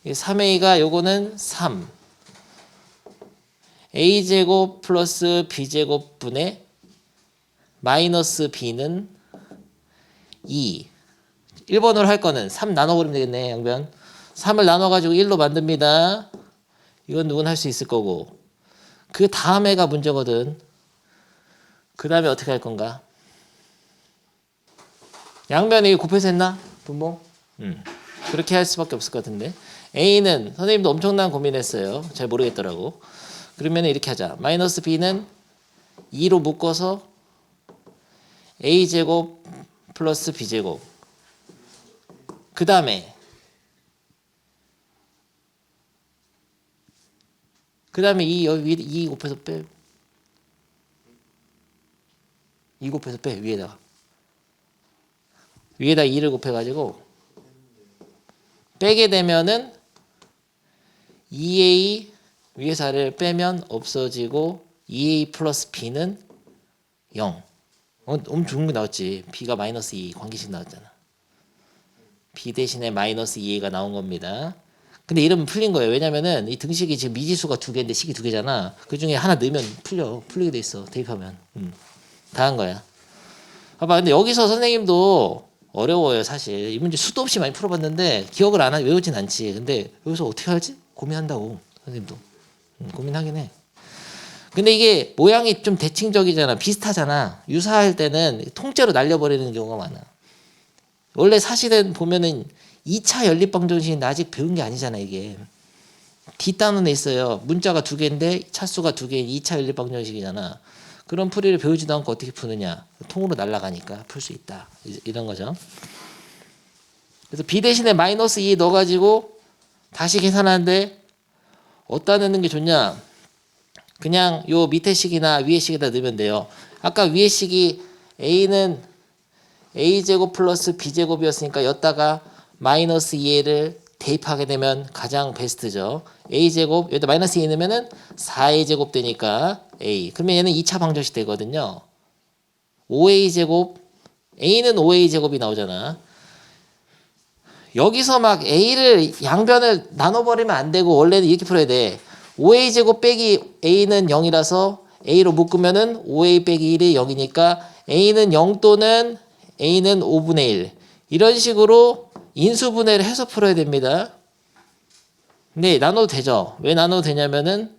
3a가 요거는 3 a제곱 플러스 b제곱 분의 마이너스 b는 2 1번으로 할 거는 3 나눠버리면 되겠네. 양변 3을 나눠가지고 1로 만듭니다. 이건 누구나 할 수 있을 거고 그 다음에가 문제거든. 그 다음에 어떻게 할 건가? 양변이 곱해서 했나? 분모? 그렇게 할 수밖에 없을 것 같은데 A는 선생님도 엄청난 고민했어요. 잘 모르겠더라고. 그러면 이렇게 하자. 마이너스 B는 2로 묶어서 A제곱 플러스 B제곱 그 다음에 여기 2 곱해서 빼 2 곱해서 빼 위에다가 2를 곱해가지고 빼게 되면은 2a 위에 4를 빼면 없어지고 2a 플러스 b는 0. 엄청 좋은 게 나왔지. b가 마이너스 2 관계식 나왔잖아. b 대신에 마이너스 2a가 나온 겁니다. 근데 이러면 풀린 거예요. 왜냐면은 이 등식이 지금 미지수가 2개인데 식이 2개잖아. 그 중에 하나 넣으면 풀리게 돼 있어. 대입하면. 다 한 거야. 봐봐. 근데 여기서 선생님도 어려워요. 사실 이 문제 수도 없이 많이 풀어봤는데 기억을 안 하고 외우진 않지. 근데 여기서 어떻게 하지? 고민한다고. 선생님도 고민하긴 해. 근데 이게 모양이 좀 대칭적이잖아. 비슷하잖아. 유사할 때는 통째로 날려버리는 경우가 많아. 원래 사실은 보면은 2차 연립방정식인데 아직 배운 게 아니잖아. 이게 뒷단원에 있어요. 문자가 2개인데 차수가 2개인 2차 연립방정식이잖아. 그런 풀이를 배우지도 않고 어떻게 푸느냐. 통으로 날아가니까 풀 수 있다. 이런 거죠. 그래서 b 대신에 마이너스 2 넣어가지고 다시 계산하는데 어디다 넣는 게 좋냐. 그냥 요 밑에 식이나 위에 식에다 넣으면 돼요. 아까 위에 식이 a는 a제곱 플러스 b제곱이었으니까 여기다가 마이너스 2를 대입하게 되면 가장 베스트죠. a제곱 여기다 마이너스 2 넣으면은 4a제곱 되니까 a. 그러면 얘는 2차 방정식 되거든요. 5a제곱 a는 5a제곱이 나오잖아. 여기서 막 a를 양변을 나눠버리면 안 되고 원래는 이렇게 풀어야 돼. 5a제곱 빼기 a는 0이라서 a로 묶으면은 5a 빼기 1이 0이니까 a는 0 또는 a는 5분의 1 이런 식으로 인수분해를 해서 풀어야 됩니다. 근데 나눠도 되죠. 왜 나눠도 되냐면은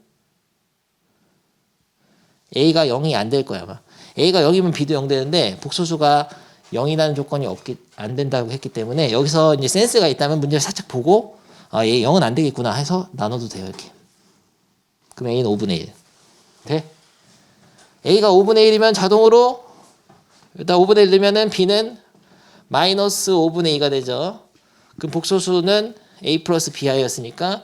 a가 0이 안 될 거야. 아마. a가 0이면 b도 0 되는데 복소수가 0이라는 조건이 안 된다고 했기 때문에 여기서 이제 센스가 있다면 문제를 살짝 보고 얘 0은 안 되겠구나 해서 나눠도 돼요. 이렇게. 그럼 a는 5분의 1. 돼? a가 5분의 1이면 자동으로 여기다 5분의 1 넣으면은 b는 마이너스 5분의 2가 되죠. 그럼 복소수는 a 플러스 bi였으니까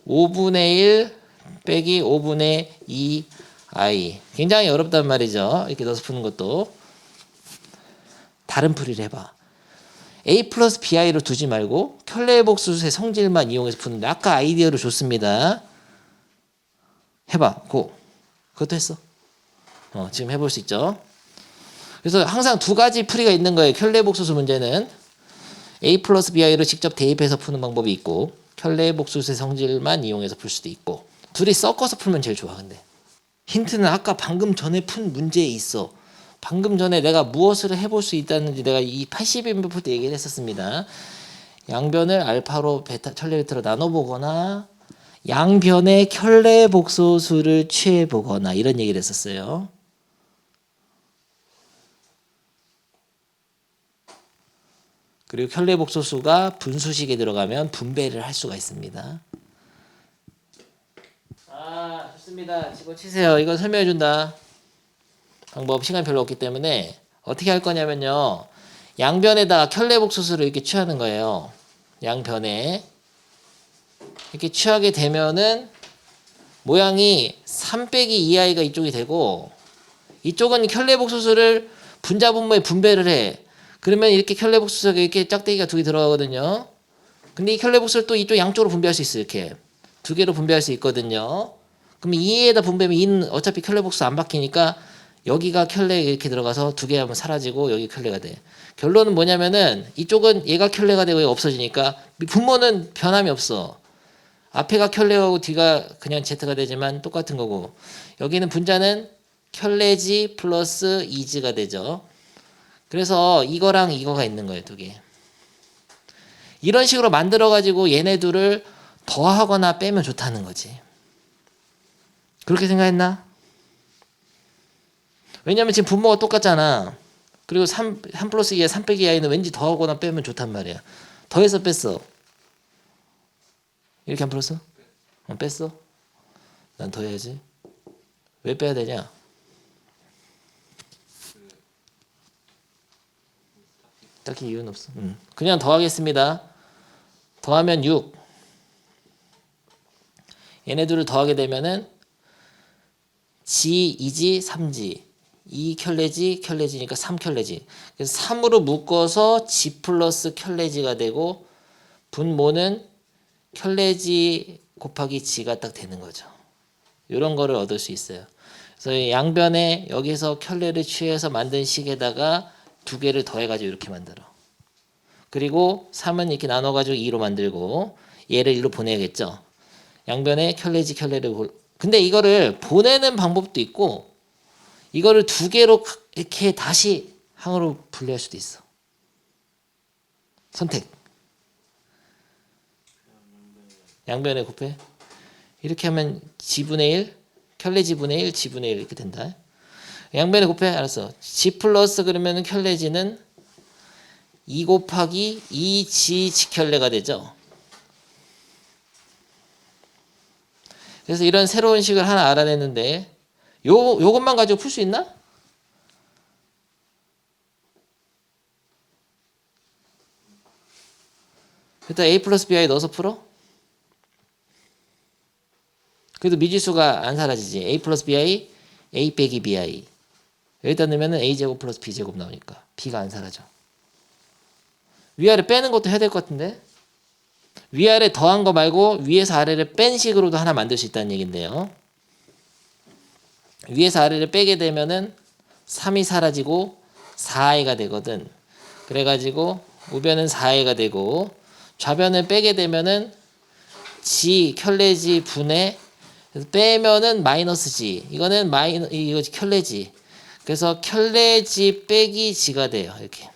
5분의 1 빼기 5분의 2i. 굉장히 어렵단 말이죠. 이렇게 넣어서 푸는 것도. 다른 풀이를 해봐. a 플러스 bi로 두지 말고 켤레 복소수의 성질만 이용해서 푸는데 아까 아이디어를 줬습니다. 해봐. 고. 그것도 했어. 지금 해볼 수 있죠. 그래서 항상 두 가지 풀이가 있는 거예요. 켤레 복소수 문제는 a 플러스 bi로 직접 대입해서 푸는 방법이 있고 켤레 복소수의 성질만 이용해서 풀 수도 있고 둘이 섞어서 풀면 제일 좋아. 근데 힌트는 아까 방금 전에 푼 문제에 있어. 방금 전에 내가 무엇을 해볼 수 있다는지 내가 이 80인분 풀 때 얘기를 했었습니다. 양변을 알파로 베타 켤레 베타로 나눠보거나 양변의 켤레 복소수를 취해보거나 이런 얘기를 했었어요. 그리고 켤레 복소수가 분수식에 들어가면 분배를 할 수가 있습니다. 좋습니다. 집어치세요. 이건 설명해 준다. 방법 시간 별로 없기 때문에 어떻게 할 거냐면요. 양변에다가 켤레 복소수를 이렇게 취하는 거예요. 양변에 이렇게 취하게 되면은 모양이 3 빼기 2i가 이쪽이 되고 이쪽은 켤레 복소수를 분자분모에 분배를 해. 그러면 이렇게 켤레 복소수가 이렇게 짝대기가 두 개 들어가거든요. 근데 이 켤레 복소를 또 이쪽 양쪽으로 분배할 수 있어요. 이렇게 두 개로 분배할 수 있거든요. 그럼 2에다 분배하면 2는 어차피 켤레 복소 안 바뀌니까 여기가 켤레 이렇게 들어가서 두 개 하면 사라지고 여기 켤레가 돼. 결론은 뭐냐면은 이쪽은 얘가 켤레가 되고 얘가 없어지니까 분모는 변함이 없어. 앞에가 켤레하고 뒤가 그냥 Z가 되지만 똑같은 거고 여기는 분자는 켤레지 플러스 이지가 되죠. 그래서 이거랑 이거가 있는 거예요. 두 개. 이런 식으로 만들어 가지고 얘네 둘을 더하거나 빼면 좋다는 거지. 그렇게 생각했나? 왜냐면 지금 분모가 똑같잖아. 그리고 3 플러스 2에 3 빼기 i는 왠지 더하거나 빼면 좋단 말이야. 더해서 뺐어. 이렇게 안 풀었어? 뺐어? 난 더해야지. 왜 빼야 되냐? 딱히 이유는 없어. 그냥 더하겠습니다. 더하면 6. 얘네들을 더하게 되면은 G, 2G, 3G. 2켤레지, 켤레지니까 3켤레지. 그래서 3으로 묶어서 G 플러스 켤레지가 되고 분모는 켤레지 곱하기 G가 딱 되는 거죠. 이런 거를 얻을 수 있어요. 그래서 양변에 여기서 켤레를 취해서 만든 식에다가 두 개를 더해가지고 이렇게 만들어. 그리고 3은 이렇게 나눠가지고 2로 만들고 얘를 1로 보내야겠죠. 양변에 켤레지 켤레를 근데 이거를 보내는 방법도 있고 이거를 두 개로 이렇게 다시 항으로 분리할 수도 있어. 선택. 양변에 곱해. 이렇게 하면 G분의 1, 켤레지분의 1, G분의 1 이렇게 된다. 양변에 곱해. 알았어. G 플러스 그러면 켤레지는 2 곱하기 2G G켤레가 되죠. 그래서 이런 새로운 식을 하나 알아냈는데 요것만 가지고 풀 수 있나? 일단 a 플러스 bi 넣어서 풀어? 그래도 미지수가 안 사라지지. a 플러스 bi, a 빼기 bi. 여기다 넣으면 a제곱 플러스 b제곱 나오니까 b가 안 사라져. 위아래 빼는 것도 해야 될 것 같은데? 위아래 더한 거 말고 위에서 아래를 뺀 식으로도 하나 만들 수 있다는 얘긴데요. 위에서 아래를 빼게 되면은 3이 사라지고 4i가 되거든. 그래가지고 우변은 4i가 되고 좌변을 빼게 되면은 g 켤레지 분의 빼면은 마이너스 g. 이거는 이거 켤레지. 그래서 켤레지 빼기 g가 돼요. 이렇게.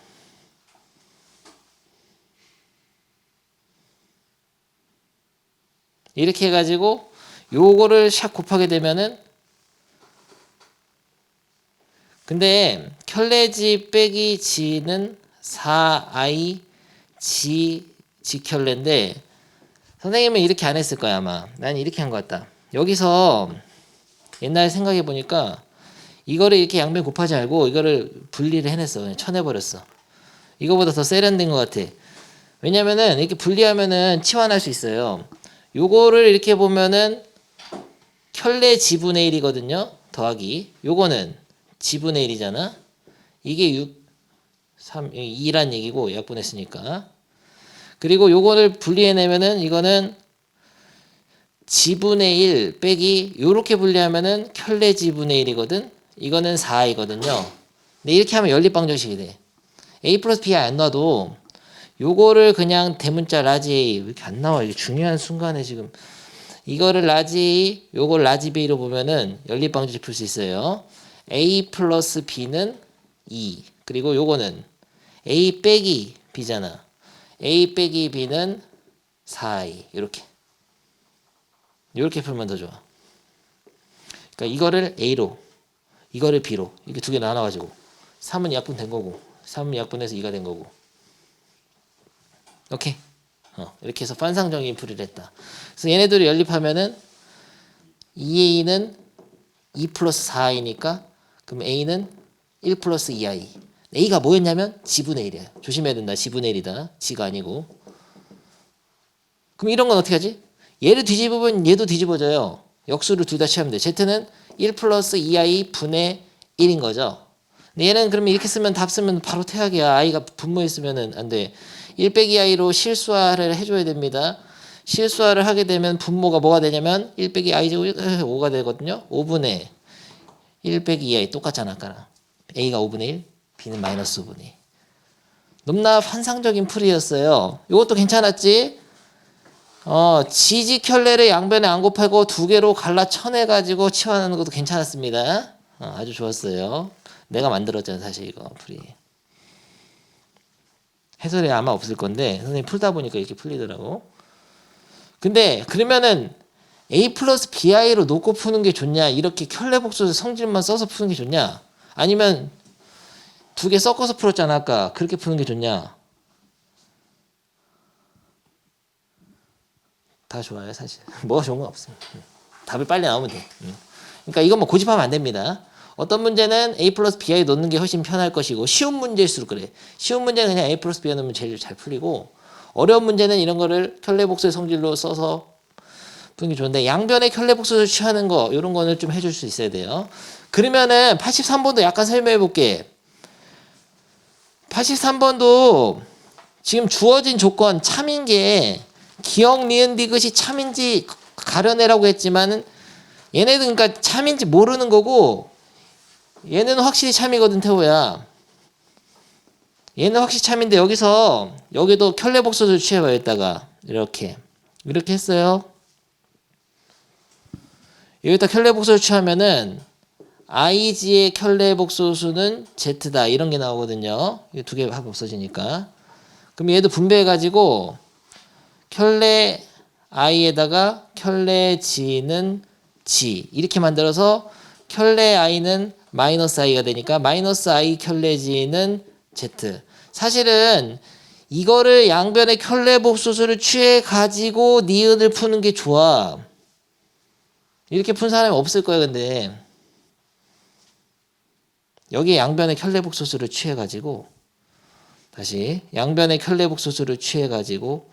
이렇게 해가지고 요거를 샥 곱하게 되면은 근데 켤레지 빼기 g는 4i g 켤레인데 선생님은 이렇게 안 했을 거야 아마. 난 이렇게 한 것 같다. 여기서 옛날에 생각해 보니까 이거를 이렇게 양변 곱하지 말고 이거를 분리를 해냈어. 그냥 쳐내버렸어. 이거보다 더 세련된 것 같아. 왜냐면은 이렇게 분리하면은 치환할 수 있어요. 요거를 이렇게 보면은 켤레 지분의 1이거든요. 더하기. 요거는 지분의 1이잖아. 이게 6, 3, 2란 얘기고 약분했으니까. 그리고 요거를 분리해내면은 이거는 지분의 1 빼기 요렇게 분리하면은 켤레 지분의 1이거든. 이거는 4이거든요. 근데 이렇게 하면 연립방정식이 돼. a 플러스 b 안 놔도 요거를 그냥 대문자 라지 a 왜 이렇게 안 나와? 이게 중요한 순간에 지금 이거를 라지 a 요걸 라지 b로 보면은 연립방정식 풀 수 있어요. a 플러스 b는 2 그리고 요거는 a 빼기 b잖아. a 빼기 b는 4i 이렇게 풀면 더 좋아. 그러니까 이거를 a로 이거를 b로 이렇게 두 개 나눠가지고 3은 약분된 거고 3은 약분해서 2가 된 거고 오케이. 이렇게 해서 판상적인 풀이를 했다. 그래서 얘네들을 연립하면은 2a는 2 플러스 4i니까 그럼 a는 1 플러스 2i. a가 뭐였냐면 지분의 1이야. 조심해야 된다. 지분의 1이다. 지가 아니고. 그럼 이런 건 어떻게 하지? 얘를 뒤집으면 얘도 뒤집어져요. 역수를 둘 다 취하면 돼. z는 1 플러스 2i 분의 1인 거죠. 근데 얘는 그러면 이렇게 쓰면 답 쓰면 바로 태학이야. i가 분모에 쓰면은 안 돼. 1 빼기 i로 실수화를 해줘야 됩니다. 실수화를 하게 되면 분모가 뭐가 되냐면 1 빼기 i 제곱 5가 되거든요. 5분의 1 빼기 2i 똑같잖아 아까랑. a가 5분의 1, b는 마이너스 5분의 2. 너무나 환상적인 풀이였어요. 이것도 괜찮았지? 지지 켤레를 양변에 안 곱하고 두 개로 갈라 쳐내가지고 치환하는 것도 괜찮았습니다. 아주 좋았어요. 내가 만들었잖아 사실 이거 풀이. 해설에 아마 없을 건데 선생님 풀다 보니까 이렇게 풀리더라고. 근데 그러면은 a 플러스 bi로 놓고 푸는 게 좋냐? 이렇게 켤레 복수 성질만 써서 푸는 게 좋냐? 아니면 두 개 섞어서 풀었잖아 아까. 그렇게 푸는 게 좋냐? 다 좋아요 사실. 뭐가 좋은 건 없어요. 답이 빨리 나오면 돼. 그러니까 이건 뭐 고집하면 안 됩니다. 어떤 문제는 a 플러스 bi 놓는 게 훨씬 편할 것이고 쉬운 문제일수록 그래. 쉬운 문제는 그냥 a 플러스 bi 놓으면 제일 잘 풀리고 어려운 문제는 이런 거를 켤레 복수의 성질로 써서 푸는 게 좋은데 양변의 켤레 복수를 취하는 거 이런 거는 좀 해줄 수 있어야 돼요. 그러면은 83번도 약간 설명해 볼게. 83번도 지금 주어진 조건 참인 게 기억 니은 디귿이 참인지 가려내라고 했지만 얘네들 그러니까 참인지 모르는 거고 얘는 확실히 참이거든 태호야. 얘는 확실히 참인데 여기도 켤레 복수를 취해봐 여기다가 이렇게 했어요. 여기다 켤레 복수를 취하면은 ig의 켤레 복소수는 z다 이런 게 나오거든요. 이 두 개 합 없어지니까. 그럼 얘도 분배해가지고 켤레 i에다가 켤레 g는 g 이렇게 만들어서 켤레 i는 마이너스 i가 되니까 마이너스 i 켤레 g는 z. 사실은 이거를 양변의 켤레 복소수를 취해 가지고 니은을 푸는 게 좋아. 이렇게 푼 사람이 없을 거야 근데. 여기에 양변의 켤레복소수를 취해가지고 다시 양변의 켤레복소수를 취해가지고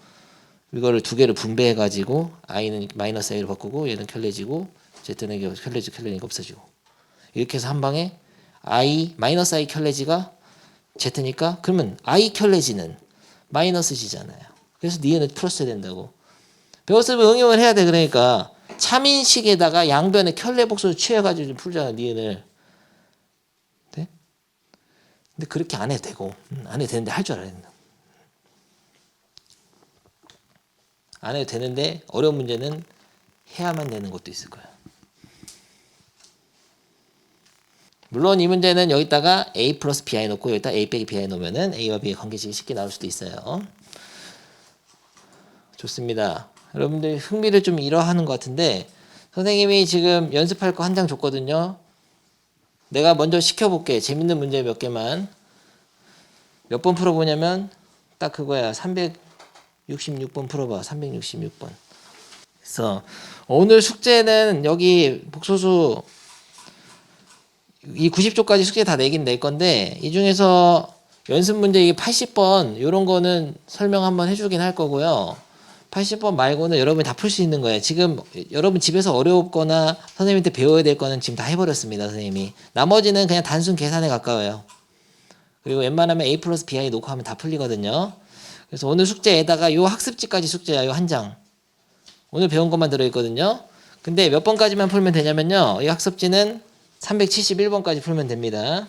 이거를 두 개를 분배해가지고 i는 마이너스 a로 바꾸고 얘는 켤레지고 z는 켤레지 켤레니까 없어지고 이렇게 해서 한 방에 i 마이너스 i 켤레지가 z니까 그러면 i 켤레지는 마이너스 g잖아요. 그래서 니은을 풀었어야 된다고. 배웠으면 응용을 해야 돼. 그러니까 참인식에다가 양변의 켤레복소를 취해가지고 좀 풀잖아 니은을. 근데 그렇게 안 해도 되고 안 해도 되는데 할 줄 알아야 된다. 안 해도 되는데 어려운 문제는 해야만 되는 것도 있을 거야. 물론 이 문제는 여기다가 a 플러스 bi 놓고 여기다 a 빼기 bi 놓으면은 a와 b의 관계식이 쉽게 나올 수도 있어요. 좋습니다. 여러분들 흥미를 좀 잃어하는 것 같은데 선생님이 지금 연습할 거 한 장 줬거든요. 내가 먼저 시켜볼게. 재밌는 문제 몇 개만. 몇 번 풀어보냐면 딱 그거야. 366번 풀어봐. 366번. 그래서 오늘 숙제는 여기 복소수 이 90쪽까지 숙제 다 내긴 낼 건데 이 중에서 연습 문제 이게 80번 요런 거는 설명 한번 해주긴 할 거고요. 80번 말고는 여러분이 다 풀 수 있는 거예요. 지금 여러분 집에서 어렵거나 선생님한테 배워야 될 거는 지금 다 해버렸습니다. 선생님이. 나머지는 그냥 단순 계산에 가까워요. 그리고 웬만하면 A 플러스 BI 놓고 하면 다 풀리거든요. 그래서 오늘 숙제에다가 요 학습지까지 숙제야. 요 한 장. 오늘 배운 것만 들어있거든요. 근데 몇 번까지만 풀면 되냐면요. 이 학습지는 371번까지 풀면 됩니다.